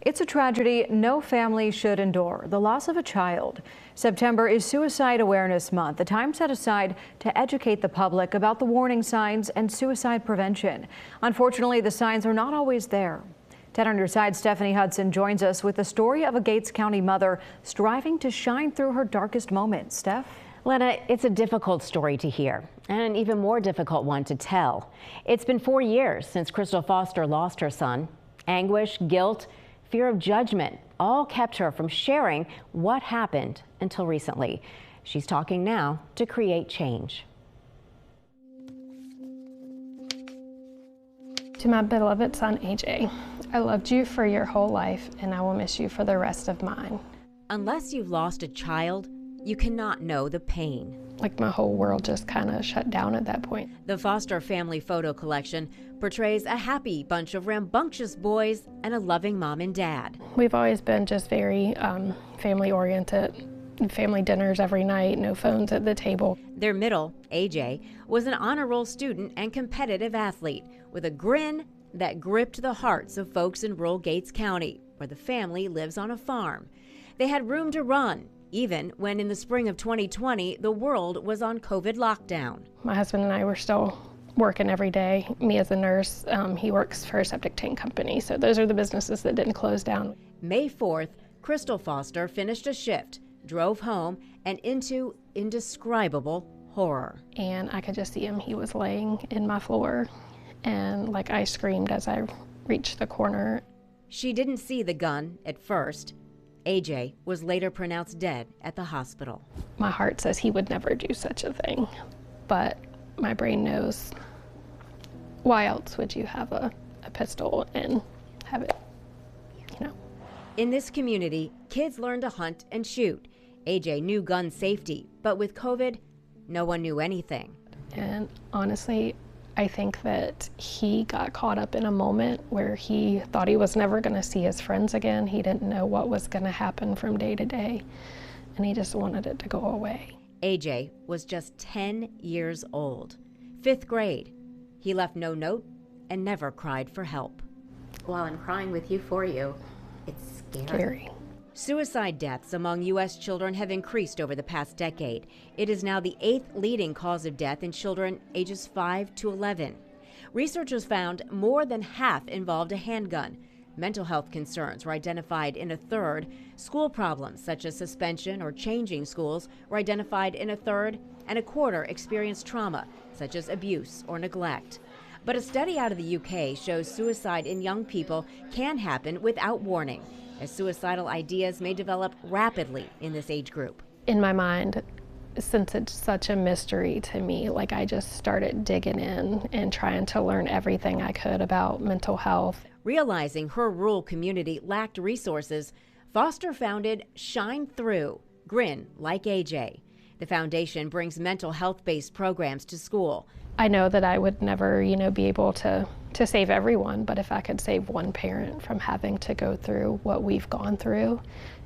It's a tragedy no family should endure, the loss of a child. September is Suicide Awareness Month, a time set aside to educate the public about the warning signs and suicide prevention. Unfortunately, the signs are not always there. 10 on your side, Stephanie Hudson joins us with the story of a Gates County mother striving to shine through her darkest moments. Steph? Lena, it's a difficult story to hear and an even more difficult one to tell. It's been 4 years since Crystal Foster lost her son. Anguish, guilt, fear of judgment all kept her from sharing what happened until recently. She's talking now to create change. To my beloved son, AJ, I loved you for your whole life, and I will miss you for the rest of mine. Unless you've lost a child, you cannot know the pain. Like my whole world just kind of shut down at that point. The Foster family photo collection portrays a happy bunch of rambunctious boys and a loving mom and dad. We've always been just very family-oriented. Family dinners every night, no phones at the table. Their middle, AJ, was an honor roll student and competitive athlete with a grin that gripped the hearts of folks in rural Gates County, where the family lives on a farm. They had room to run, even when in the spring of 2020, the world was on COVID lockdown. My husband and I were still working every day. Me as a nurse, he works for a septic tank company, so those are the businesses that didn't close down. May 4th, Crystal Foster finished a shift, drove home, and into indescribable horror. And I could just see him. He was laying in my floor, and like I screamed as I reached the corner. She didn't see the gun at first. AJ was later pronounced dead at the hospital. My heart says he would never do such a thing, but my brain knows, why else would you have a pistol and have it, you know? In this community, kids learn to hunt and shoot. AJ knew gun safety, but with COVID, no one knew anything. And honestly, I think that he got caught up in a moment where he thought he was never going to see his friends again. He didn't know what was going to happen from day to day, and he just wanted it to go away. AJ was just 10 years old, 5th grade. He left no note and never cried for help. While I'm crying with you for you, it's scary. Suicide deaths among U.S. children have increased over the past decade. It is now the 8th leading cause of death in children ages 5 to 11. Researchers found more than half involved a handgun. Mental health concerns were identified in a third. School problems such as suspension or changing schools were identified in a third, and a quarter experienced trauma such as abuse or neglect. But a study out of the UK shows suicide in young people can happen without warning, as suicidal ideas may develop rapidly in this age group. In my mind, since it's such a mystery to me, like I just started digging in and trying to learn everything I could about mental health. Realizing her rural community lacked resources, Foster founded Shine Through, Grin Like AJ. The foundation brings mental health-based programs to school. I know that I would never, be able to save everyone, but if I could save one parent from having to go through what we've gone through,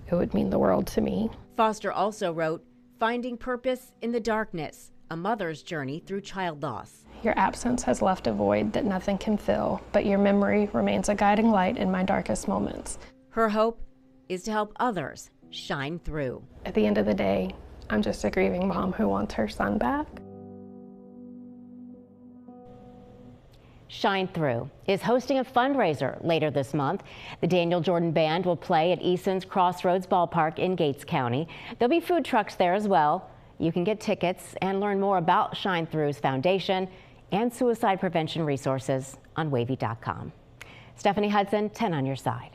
it would mean the world to me. Foster also wrote Finding Purpose in the Darkness, a mother's journey through child loss. Your absence has left a void that nothing can fill, but your memory remains a guiding light in my darkest moments. Her hope is to help others shine through. At the end of the day, I'm just a grieving mom who wants her son back. Shine Through is hosting a fundraiser later this month. The Daniel Jordan Band will play at Eason's Crossroads Ballpark in Gates County. There'll be food trucks there as well. You can get tickets and learn more about Shine Through's foundation and suicide prevention resources on wavy.com. Stephanie Hudson, 10 on your side.